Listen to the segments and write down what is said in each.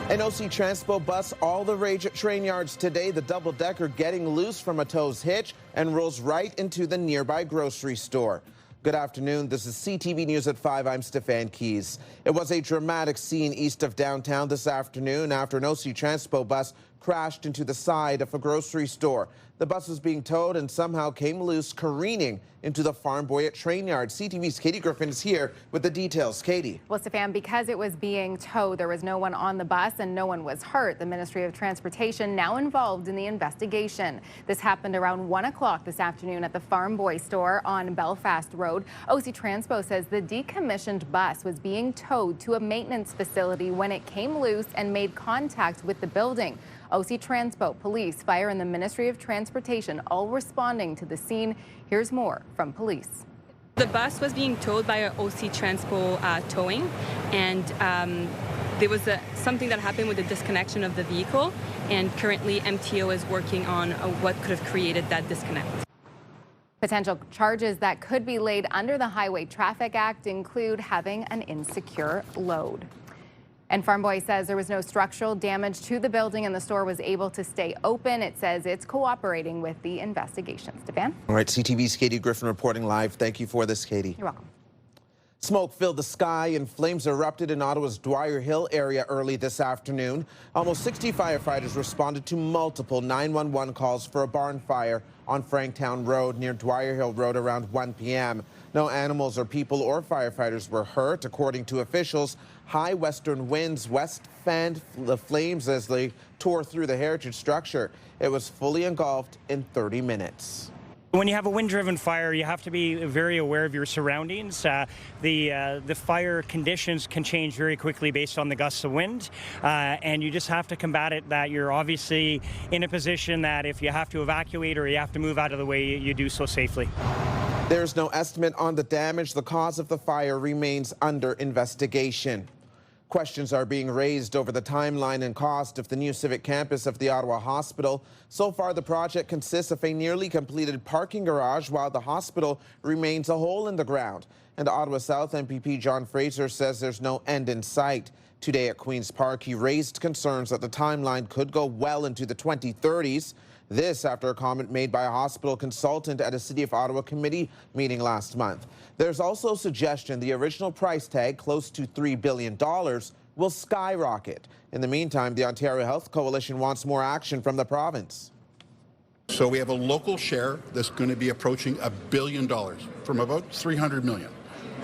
An OC Transpo bus all the rage at train yards today. The double-decker getting loose from a tow's hitch and rolls right into the nearby grocery store. Good afternoon. This is CTV News at 5. I'm Stefan. It was a dramatic scene east of downtown this afternoon after an OC Transpo bus crashed into the side of a grocery store. The bus was being towed and somehow came loose, careening into the Farm Boy at train yard. CTV's Katie Griffin is here with the details. Katie. Well, Stefan, because it was being towed, there was no one on the bus and no one was hurt. The Ministry of Transportation now involved in the investigation. This happened around 1 o'clock this afternoon at the Farm Boy store on Belfast Road. OC Transpo says the decommissioned bus was being towed to a maintenance facility when it came loose and made contact with the building. OC Transpo, police, fire, and the Ministry of Transportation all responding to the scene. Here's more from police. The bus was being towed by OC Transpo towing, and there was something that happened with the disconnection of the vehicle, and currently MTO is working on what could have created that disconnect. Potential charges that could be laid under the Highway Traffic Act include having an insecure load. And Farm Boy says there was no structural damage to the building and the store was able to stay open. It says it's cooperating with the investigation. Stefan? All right, CTV's Katie Griffin reporting live. Thank you for this, Katie. You're welcome. Smoke filled the sky and flames erupted in Ottawa's Dwyer Hill area early this afternoon. Almost 60 firefighters responded to multiple 911 calls for a barn fire on Franktown Road near Dwyer Hill Road around 1 p.m. No animals or people or firefighters were hurt. According to officials, high western winds fanned the flames as they tore through the heritage structure. It was fully engulfed in 30 minutes. When you have a wind-driven fire, you have to be very aware of your surroundings. The fire conditions can change very quickly based on the gusts of wind, and you just have to combat it. That you're obviously in a position that if you have to evacuate or you have to move out of the way, you do so safely. There's no estimate on the damage. The cause of the fire remains under investigation. Questions are being raised over the timeline and cost of the new civic campus of the Ottawa Hospital. So far, the project consists of a nearly completed parking garage while the hospital remains a hole in the ground. And Ottawa South MPP John Fraser says there's no end in sight. Today at Queen's Park, he raised concerns that the timeline could go well into the 2030s. This after a comment made by a hospital consultant at a City of Ottawa committee meeting last month. There's also a suggestion the original price tag, close to $3 billion, will skyrocket. In the meantime, the Ontario Health Coalition wants more action from the province. So we have a local share that's going to be approaching $1 billion from about $300 million.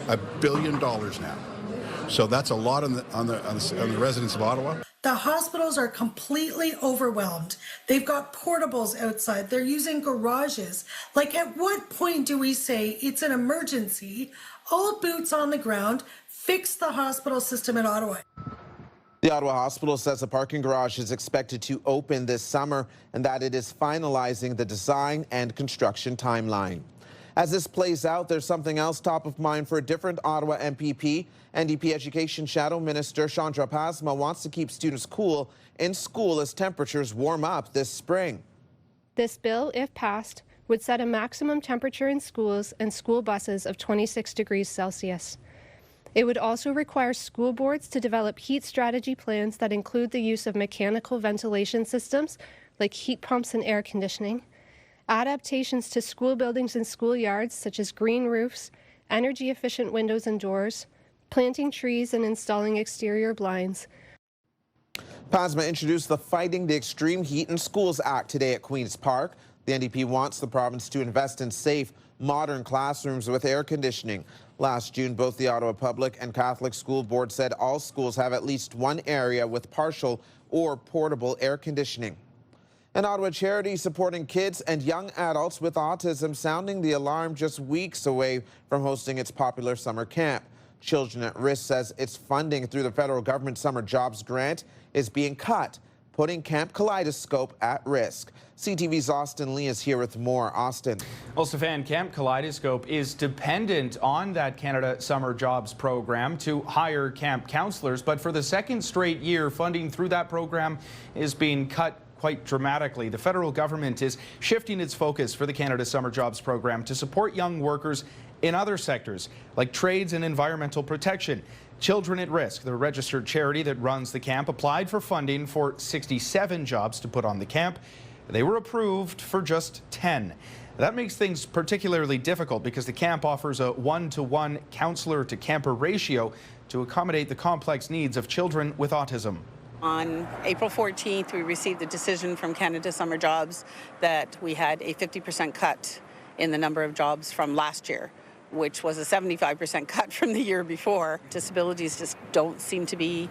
$1 billion now. So that's a lot on the residents of Ottawa. The hospitals are completely overwhelmed. They've got portables outside. They're using garages. Like, at what point do we say it's an emergency? All boots on the ground. Fix the hospital system in Ottawa. The Ottawa Hospital says the parking garage is expected to open this summer and that it is finalizing the design and construction timeline. As this plays out, there's something else top of mind for a different Ottawa MPP. NDP Education Shadow Minister Chandra Pasma wants to keep students cool in school as temperatures warm up this spring. This bill, if passed, would set a maximum temperature in schools and school buses of 26 degrees Celsius. It would also require school boards to develop heat strategy plans that include the use of mechanical ventilation systems like heat pumps and air conditioning, adaptations to school buildings and schoolyards such as green roofs, energy-efficient windows and doors, planting trees and installing exterior blinds. Pasma introduced the Fighting the Extreme Heat in Schools Act today at Queen's Park. The NDP wants the province to invest in safe, modern classrooms with air conditioning. Last June, both the Ottawa Public and Catholic School Board said all schools have at least one area with partial or portable air conditioning. An Ottawa charity supporting kids and young adults with autism sounding the alarm just weeks away from hosting its popular summer camp. Children at Risk says its funding through the federal government summer jobs grant is being cut, putting Camp Kaleidoscope at risk. CTV's Austin Lee is here with more. Austin. Well, Stefan, Camp Kaleidoscope is dependent on that Canada Summer Jobs program to hire camp counselors, but for the second straight year, funding through that program is being cut quite dramatically. The federal government is shifting its focus for the Canada Summer Jobs program to support young workers in other sectors like trades and environmental protection. Children at Risk, the registered charity that runs the camp, applied for funding for 67 jobs to put on the camp. They were approved for just 10. That makes things particularly difficult because the camp offers a 1-to-1 counselor to camper ratio to accommodate the complex needs of children with autism. On April 14th, we received a decision from Canada Summer Jobs that we had a 50% cut in the number of jobs from last year, which was a 75% cut from the year before. Disabilities just don't seem to be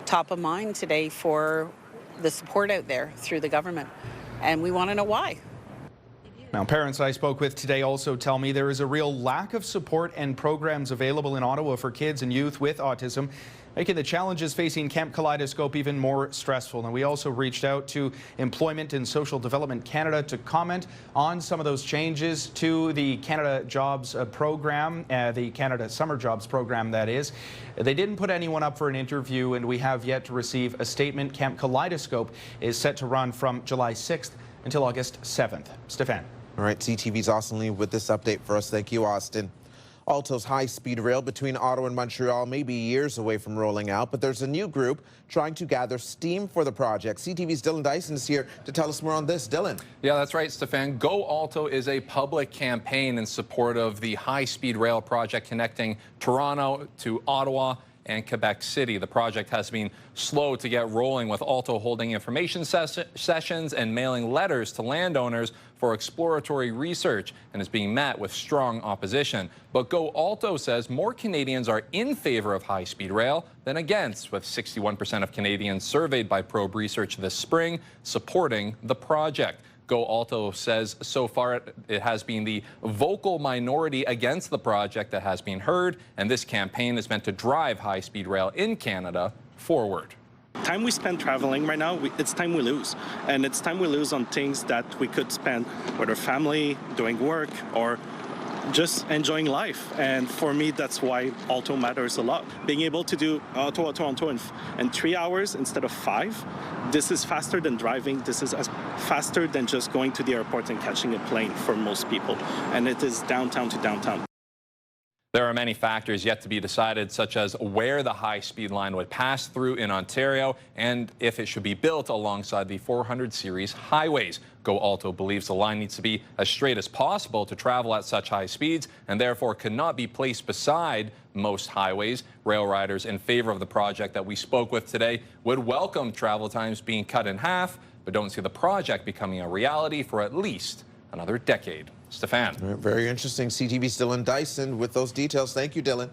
top of mind today for the support out there through the government, and we want to know why. Now, parents I spoke with today also tell me there is a real lack of support and programs available in Ottawa for kids and youth with autism, making the challenges facing Camp Kaleidoscope even more stressful. And we also reached out to Employment and Social Development Canada to comment on some of those changes to the Canada Jobs program, the Canada Summer Jobs program, that is. They didn't put anyone up for an interview, and we have yet to receive a statement. Camp Kaleidoscope is set to run from July 6th until August 7th. Stefan. All right, CTV's Austin Lee with this update for us. Thank you, Austin. Alto's high-speed rail between Ottawa and Montreal may be years away from rolling out, but there's a new group trying to gather steam for the project. CTV's Dylan Dyson is here to tell us more on this. Dylan. Yeah, that's right, Stefan. Go Alto is a public campaign in support of the high-speed rail project connecting Toronto to Ottawa and Quebec City. The project has been slow to get rolling, with Alto holding information sessions and mailing letters to landowners for exploratory research, and is being met with strong opposition. But Go Alto says more Canadians are in favor of high-speed rail than against, with 61% of Canadians surveyed by Probe Research this spring supporting the project. Go Alto says so far it has been the vocal minority against the project that has been heard, and this campaign is meant to drive high-speed rail in Canada forward. Time we spend traveling right now, it's time we lose. And it's time we lose on things that we could spend with our family, doing work, or just enjoying life. And for me, that's why Alto matters a lot. Being able to do Ottawa-Toronto in 3 hours instead of 5, this is faster than driving. This is faster than just going to the airport and catching a plane for most people. And it is downtown to downtown. There are many factors yet to be decided, such as where the high-speed line would pass through in Ontario and if it should be built alongside the 400 series highways. Go Alto believes the line needs to be as straight as possible to travel at such high speeds, and therefore cannot be placed beside most highways. Rail riders in favor of the project that we spoke with today would welcome travel times being cut in half, but don't see the project becoming a reality for at least another decade. Stefan. Very interesting. CTV's Dylan Dyson with those details. Thank you, Dylan.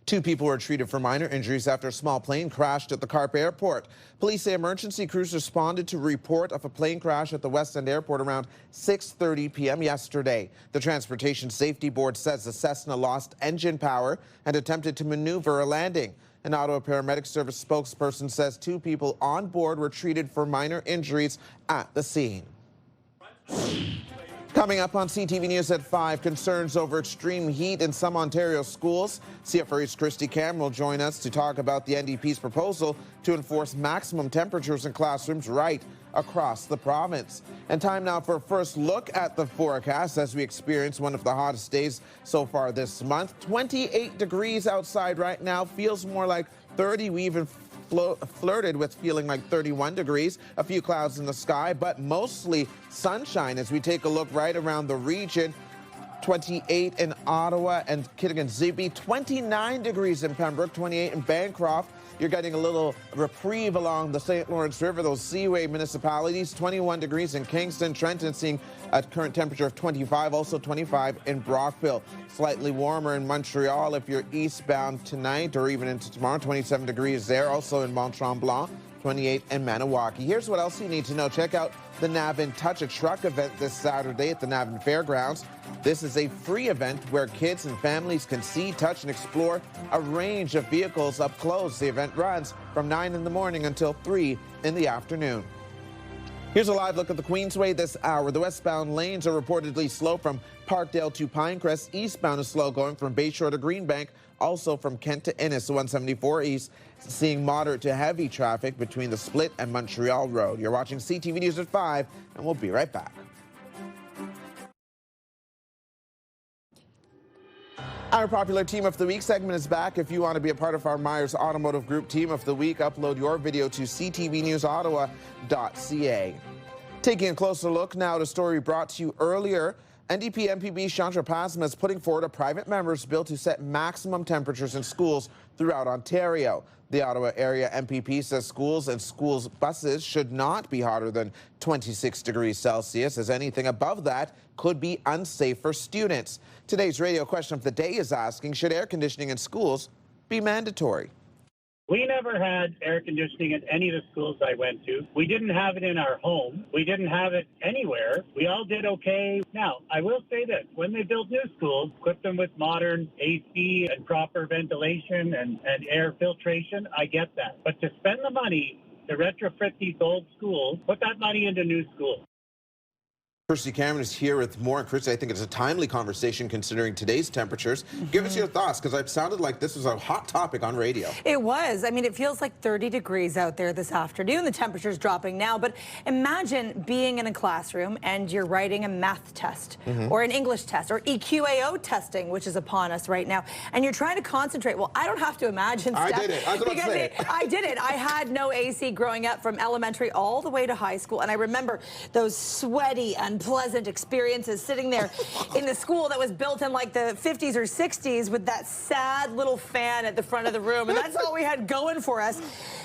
2 people were treated for minor injuries after a small plane crashed at the Carp Airport. Police say emergency crews responded to a report of a plane crash at the West End Airport around 6:30 p.m. yesterday. The Transportation Safety Board says the Cessna lost engine power and attempted to maneuver a landing. An Ottawa Paramedic Service spokesperson says 2 people on board were treated for minor injuries at the scene. Coming up on CTV News at 5, concerns over extreme heat in some Ontario schools. CFRE's Christy Cam will join us to talk about the NDP's proposal to enforce maximum temperatures in classrooms right across the province. And time now for a first look at the forecast as we experience one of the hottest days so far this month. 28 degrees outside right now, feels more like 30. We even flirted with feeling like 31 degrees, a few clouds in the sky, but mostly sunshine as we take a look right around the region. 28 in Ottawa and Kittigan-Zibi, 29 degrees in Pembroke, 28 in Bancroft. You're getting a little reprieve along the St. Lawrence River, those seaway municipalities. 21 degrees in Kingston, Trenton seeing a current temperature of 25, also 25 in Brockville. Slightly warmer in Montreal if you're eastbound tonight or even into tomorrow, 27 degrees there. Also in Mont-Tremblant, 28 in Maniwaki. Here's what else you need to know. Check out the Navin Touch a Truck event this Saturday at the Navin Fairgrounds. This is a free event where kids and families can see, touch, and explore a range of vehicles up close. The event runs from 9 in the morning until 3 in the afternoon. Here's a live look at the Queensway this hour. The westbound lanes are reportedly slow from Parkdale to Pinecrest. Eastbound is slow going from Bayshore to Greenbank. Also from Kent to Innis, the 174 East, seeing moderate to heavy traffic between the Split and Montreal Road. You're watching CTV News at 5, and we'll be right back. Our popular Team of the Week segment is back. If you want to be a part of our Myers Automotive Group Team of the Week, upload your video to ctvnewsottawa.ca. Taking a closer look now at a story brought to you earlier, NDP MPP Chandra Pasma is putting forward a private member's bill to set maximum temperatures in schools throughout Ontario. The Ottawa area MPP says schools and schools buses should not be hotter than 26 degrees Celsius, as anything above that could be unsafe for students. Today's radio question of the day is asking, should air conditioning in schools be mandatory? We never had air conditioning at any of the schools I went to. We didn't have it in our home. We didn't have it anywhere. We all did okay. Now, I will say this. When they build new schools, equip them with modern AC and proper ventilation and air filtration, I get that. But to spend the money to retrofit these old schools, put that money into new schools. Kirsty Cameron is here with more. Kirsty, I think it's a timely conversation considering today's temperatures. Give us your thoughts, because it sounded like this was a hot topic on radio. It was. I mean, it feels like 30 degrees out there this afternoon. The temperature's dropping now, but imagine being in a classroom and you're writing a math test or an English test or EQAO testing, which is upon us right now, and you're trying to concentrate. Well, I don't have to imagine stuff. I did it. I was about to say. I did it. I had no AC growing up from elementary all the way to high school, and I remember those sweaty and unpleasant experiences sitting there in the school that was built in like the 50s or 60s with that sad little fan at the front of the room, and that's all we had going for us.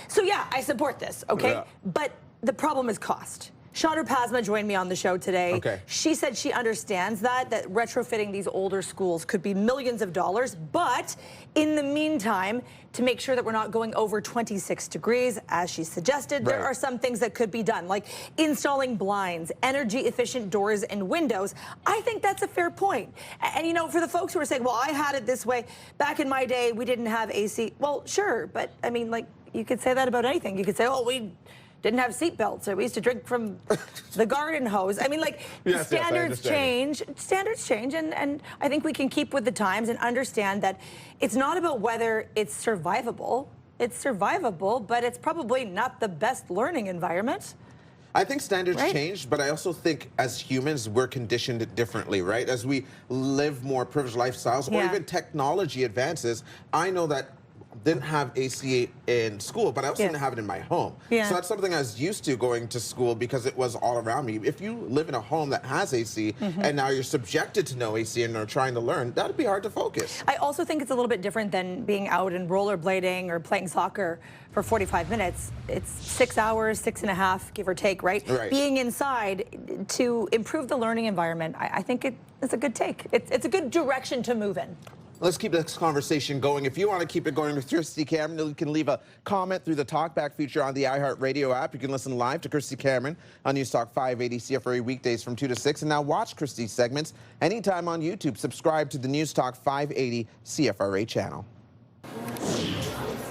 So yeah, I support this, okay? Yeah. But the problem is cost. Chandra Pasma joined me on the show today. Okay. She said she understands that retrofitting these older schools could be millions of dollars, but in the meantime, to make sure that we're not going over 26 degrees, as she suggested, there are some things that could be done, like installing blinds, energy-efficient doors and windows. I think that's a fair point. And, you know, for the folks who are saying, well, I had it this way, back in my day, we didn't have AC. Well, sure, but, I mean, like, you could say that about anything. You could say, oh, we didn't have seatbelts, or we used to drink from the garden hose. I mean, like, standards change, and I think we can keep with the times and understand that it's not about whether it's survivable. It's survivable, but it's probably not the best learning environment. I think standards changed, but I also think as humans, we're conditioned differently, right? As we live more privileged lifestyles, or even technology advances, I know that didn't have AC in school, but I also didn't have it in my home. So that's something I was used to going to school because it was all around me. If you live in a home that has AC and now you're subjected to no AC and are trying to learn, that'd be hard to focus. I also think it's a little bit different than being out and rollerblading or playing soccer for 45 minutes. It's 6 hours, 6.5, give or take, right? Being inside to improve the learning environment, I think it's a good take. It's a good direction to move in. Let's keep this conversation going. If you want to keep it going with Kirsty Cameron, you can leave a comment through the Talkback feature on the iHeartRadio app. You can listen live to Kirsty Cameron on News Talk 580 CFRA weekdays from 2 to 6. And now watch Kirsty's segments anytime on YouTube. Subscribe to the News Talk 580 CFRA channel.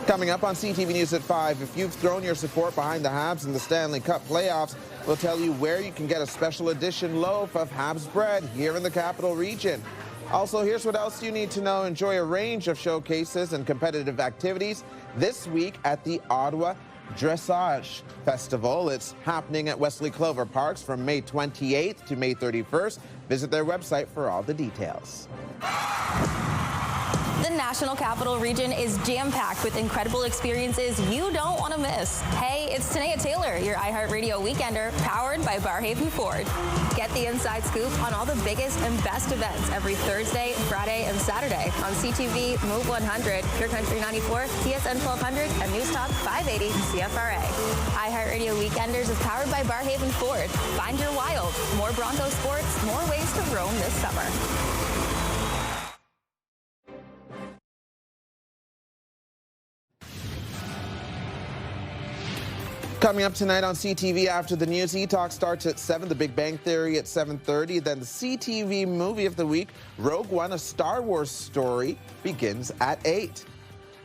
Coming up on CTV News at 5, if you've thrown your support behind the Habs in the Stanley Cup playoffs, we'll tell you where you can get a special edition loaf of Habs bread here in the Capital Region. Also, here's what else you need to know. Enjoy a range of showcases and competitive activities this week at the Ottawa Dressage Festival. It's happening at Wesley Clover Parks from May 28th to May 31st. Visit their website for all the details. The National Capital Region is jam-packed with incredible experiences you don't want to miss. Hey, it's Tanea Taylor, your iHeartRadio Weekender, powered by Barhaven Ford. Get the inside scoop on all the biggest and best events every Thursday, Friday, and Saturday on CTV, Move 100, Pure Country 94, TSN 1200, and News Talk 580 CFRA. iHeartRadio Weekenders is powered by Barhaven Ford. Find your wild. More Bronco sports, more ways to roam this summer. Coming up tonight on CTV after the news, E-Talk starts at 7, The Big Bang Theory at 7:30. Then the CTV Movie of the Week, Rogue One, a Star Wars story, begins at 8.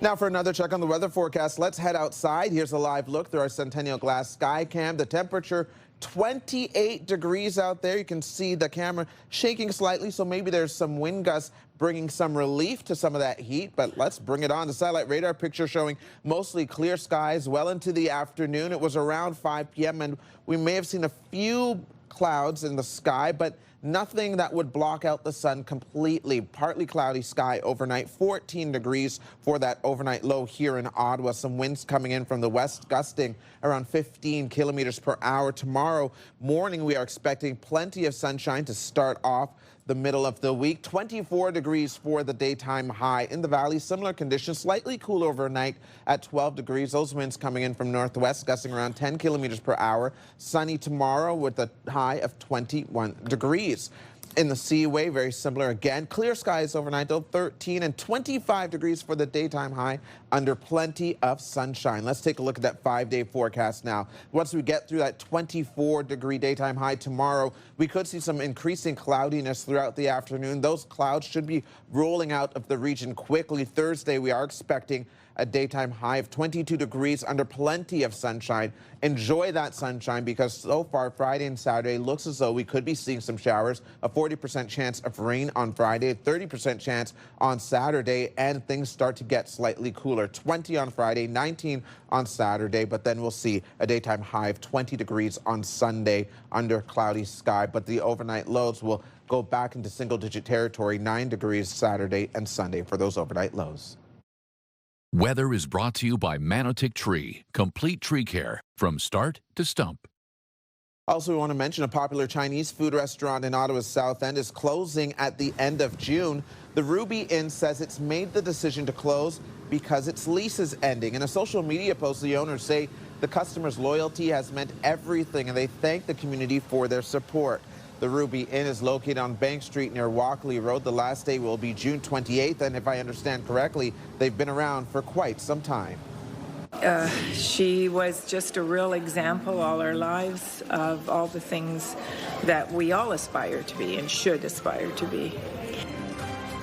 Now for another check on the weather forecast, let's head outside. Here's a live look through our Centennial Glass Sky Cam. The temperature, 28 degrees out there. You can see the camera shaking slightly, so maybe there's some wind gusts bringing some relief to some of that heat, but let's bring it on. The satellite radar picture showing mostly clear skies well into the afternoon. It was around 5 p.m. and we may have seen a few clouds in the sky, but Nothing that would block out the sun completely. Partly cloudy sky overnight, 14 degrees for that overnight low here in Ottawa. Some winds coming in from the west, gusting around 15 kilometers per hour. Tomorrow morning, we are expecting plenty of sunshine to start off the middle of the week. 24 degrees for the daytime high. In the valley, similar conditions, slightly cool overnight at 12 degrees. Those winds coming in from northwest, gusting around 10 kilometers per hour. Sunny tomorrow with a high of 21 degrees. In the Seaway, very similar again. Clear skies overnight, though, 13 and 25 degrees for the daytime high under plenty of sunshine. Let's take a look at that 5-day forecast now. Once we get through that 24-degree daytime high tomorrow, we could see some increasing cloudiness throughout the afternoon. Those clouds should be rolling out of the region quickly. Thursday, we are expecting a daytime high of 22 degrees under plenty of sunshine. Enjoy that sunshine because so far Friday and Saturday looks as though we could be seeing some showers. A 40% chance of rain on Friday, 30% chance on Saturday, and things start to get slightly cooler. 20 on Friday, 19 on Saturday, but then we'll see a daytime high of 20 degrees on Sunday under cloudy sky. But the overnight lows will go back into single-digit territory, 9 degrees Saturday and Sunday for those overnight lows. Weather is brought to you by Manotick Tree, complete tree care from start to stump. Also, we want to mention a popular Chinese food restaurant in Ottawa's South End is closing at the end of June. The Ruby Inn says it's made the decision to close because its lease is ending. In a social media post, the owners say the customers' loyalty has meant everything, and they thank the community for their support. The Ruby Inn is located on Bank Street near Walkley Road. The last day will be June 28th, and if I understand correctly, they've been around for quite some time. She was just a real example all our lives of all the things that we all aspire to be and should aspire to be.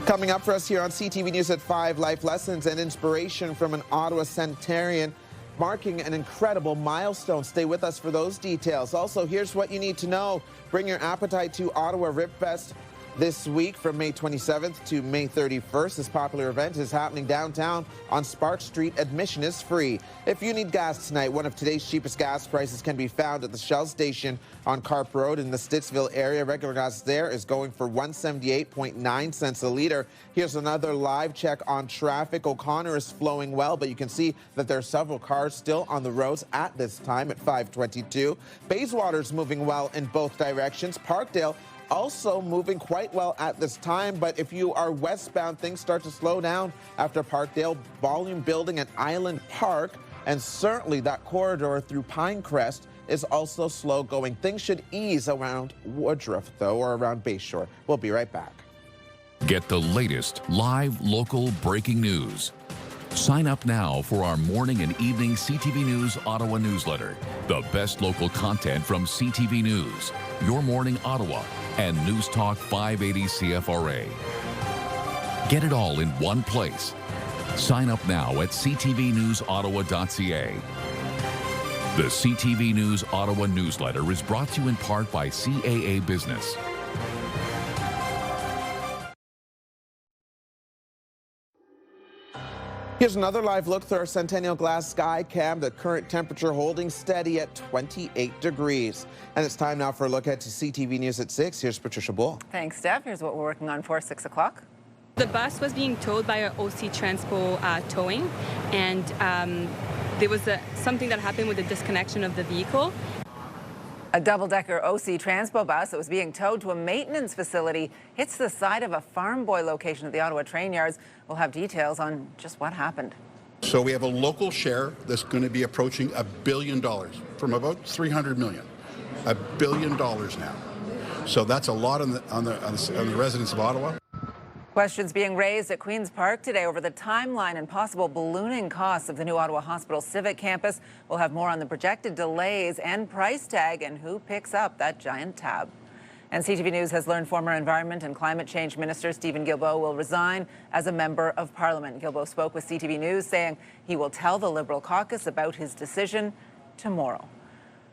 Coming up for us here on CTV News at 5, life lessons and inspiration from an Ottawa centenarian marking an incredible milestone. Stay with us for those details. Also, here's what you need to know. Bring your appetite to Ottawa Rib Fest this week from May 27th to May 31st. This popular event is happening downtown on Spark Street. Admission is free. If you need gas tonight, one of today's cheapest gas prices can be found at the Shell station on Carp Road in the Stittsville area. Regular gas there is going for 178.9 cents a liter. Here's another live check on traffic. O'Connor is flowing well, but you can see that there are several cars still on the roads at this time at 5:22. Bayswater's moving well in both directions. Parkdale also moving quite well at this time, but if you are westbound, things start to slow down after Parkdale, volume building at Island Park, and certainly that corridor through Pinecrest is also slow going. Things should ease around Woodruff, though, or around Bayshore. We'll be right back. Get the latest live local breaking news. Sign up now for our morning and evening CTV News Ottawa newsletter. The best local content from CTV News, Your Morning Ottawa, and News Talk 580 CFRA. Get it all in one place. Sign up now at ctvnewsottawa.ca. The CTV News Ottawa newsletter is brought to you in part by CAA Business. Here's another live look through our Centennial Glass Sky Cam. The current temperature holding steady at 28 degrees. And it's time now for a look at CTV News at 6. Here's Patricia Bull. Thanks, Steph. Here's what we're working on for 6 o'clock. The bus was being towed by OC Transpo towing, and there was something that happened with the disconnection of the vehicle. A double-decker OC Transpo bus that was being towed to a maintenance facility hits the side of a Farm Boy location at the Ottawa train yards. We'll have details on just what happened. So we have a local share that's going to be approaching $1 billion from about $300 million. $1 billion now. So that's a lot on the residents of Ottawa. Questions being raised at Queen's Park today over the timeline and possible ballooning costs of the new Ottawa Hospital Civic Campus. We'll have more on the projected delays and price tag and who picks up that giant tab. And CTV News has learned former Environment and Climate Change Minister Stephen Guilbeault will resign as a Member of Parliament. Guilbeault spoke with CTV News saying he will tell the Liberal caucus about his decision tomorrow.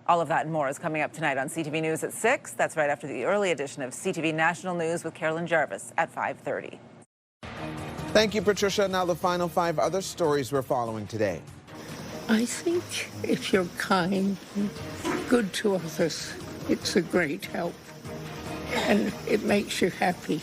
All of that and more is coming up tonight on CTV News at 6. That's right after the early edition of CTV National News with Carolyn Jarvis at 5:30. Thank you, Patricia. Now the final 5 other stories we're following today. I think if you're kind and good to others, it's a great help. and it makes you happy.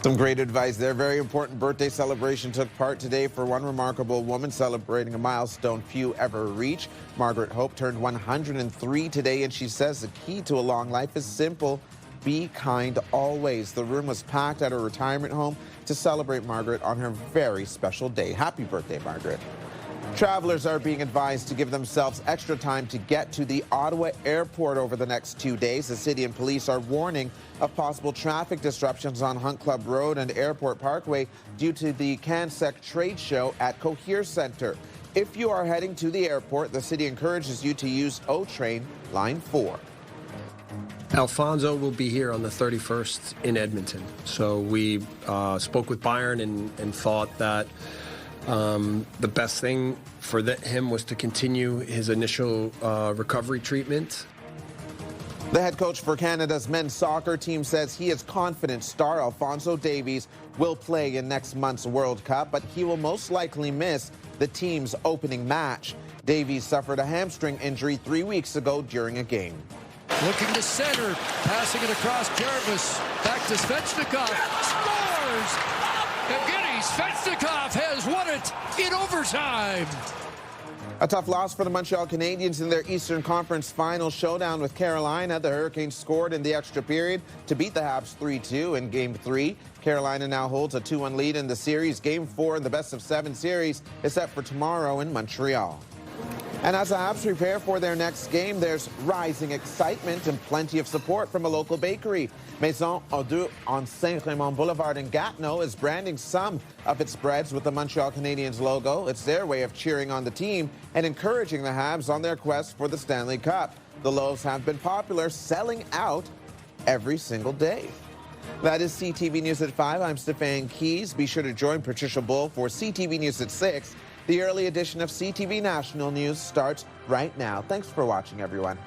Some great advice there. Very important birthday celebration took part today for one remarkable woman celebrating a milestone few ever reach. Margaret Hope turned 103 today, and she says the key to a long life is simple: be kind always. The room was packed at her retirement home to celebrate Margaret on her very special day. Happy birthday, Margaret. Travelers are being advised to give themselves extra time to get to the Ottawa airport over the next 2 days. The city and police are warning of possible traffic disruptions on Hunt Club Road and Airport Parkway due to the CanSec trade show at Cohere Centre. If you are heading to the airport, the city encourages you to use O Train Line 4. Alfonso will be here on the 31st in Edmonton. So we spoke with Byron and thought that the best thing for him was to continue his initial recovery treatment. The head coach for Canada's men's soccer team says he is confident star Alphonso Davies will play in next month's World Cup, but he will most likely miss the team's opening match. Davies suffered a hamstring injury 3 weeks ago during a game. Looking to center, passing it across Jarvis, back to Svechnikov, scores! Evgeny Svechnikov has won it in overtime. A tough loss for the Montreal Canadiens in their Eastern Conference final showdown with Carolina. The Hurricanes scored in the extra period to beat the Habs 3-2 in Game 3. Carolina now holds a 2-1 lead in the series. Game 4 in the best-of-7 series is set for tomorrow in Montreal. And as the Habs prepare for their next game, there's rising excitement and plenty of support from a local bakery. Maison aux Deux on Saint-Raymond Boulevard in Gatineau is branding some of its breads with the Montreal Canadiens logo. It's their way of cheering on the team and encouraging the Habs on their quest for the Stanley Cup. The loaves have been popular, selling out every single day. That is CTV News at 5. I'm Stefan Keys. Be sure to join Patricia Bull for CTV News at 6. The early edition of CTV National News starts right now. Thanks for watching, everyone.